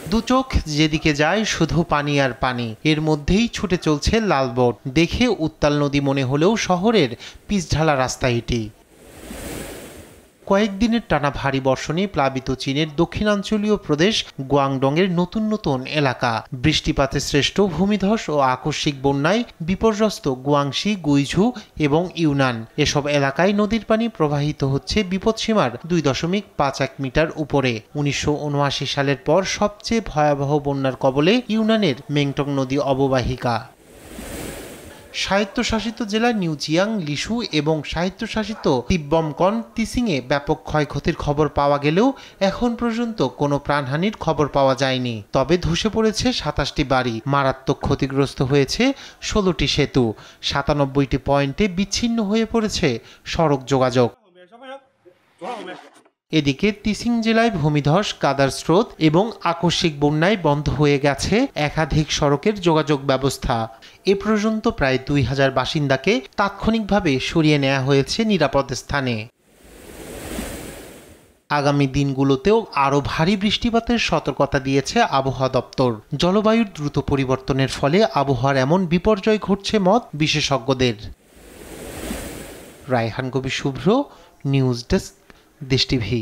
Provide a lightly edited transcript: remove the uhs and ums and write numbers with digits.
দুচোখ যেদিকে যায় শুধু পানি আর পানি, এর মধ্যেই ছুটে চলছে লাল বোট। দেখে উত্তাল নদী মনে হলেও শহরের পিচঢালা রাস্তা এটি। কয়েকদিনের টানা ভারী বর্ষণে প্লাবিত চীনের দক্ষিণাঞ্চলীয় প্রদেশ গুয়াংডংয়ের নতুন নতুন এলাকা। বৃষ্টিপাতে সৃষ্ট ভূমিধস ও আকস্মিক বন্যায় বিপর্যস্ত গুয়াংশি, গুইঝু এবং ইউনান। এসব এলাকায় নদীর পানি প্রবাহিত হচ্ছে বিপদসীমার 2.51 মিটার উপরে। 1979 সালের পর সবচেয়ে ভয়াবহ বন্যার কবলে ইউনানের মেংটং নদী অববাহিকা। স্বায়ত্তশাসিত জেলা নিউজিয়াং, লিসু এবং স্বায়ত্তশাসিত তিব্বমকন, তিসিংয়ে ব্যাপক ক্ষয়ক্ষতির খবর পাওয়া গেলেও এখন পর্যন্ত কোনো প্রাণহানির খবর পাওয়া যায়নি। তবে ধসে পড়েছে 27টি বাড়ি, মারাত্মক ক্ষতিগ্রস্ত হয়েছে 16টি সেতু, 97টি পয়েন্টে বিচ্ছিন্ন হয়ে পড়েছে সড়ক যোগাযোগ। এদিকে তিসিং জেলায় ভূমিধস, কাদার স্রোত এবং আকস্মিক বন্যায় বন্ধ হয়ে গেছে একাধিক সড়কের যোগাযোগ ব্যবস্থা। এ পর্যন্ত প্রায় 2000 বাসিন্দাকে তাৎক্ষণিকভাবে সরিয়ে নেওয়া হয়েছে নিরাপদ স্থানে। আগামী দিনগুলোতেও আরও ভারী বৃষ্টিপাতের সতর্কতা দিয়েছে আবহাওয়া দপ্তর। জলবায়ুর দ্রুত পরিবর্তনের ফলে আবহাওয়ার এমন বিপর্যয় ঘটছে মত বিশেষজ্ঞদের। রায়হান কবির শুভ্র, নিউজ ডেস্ক, দেশ টিভি।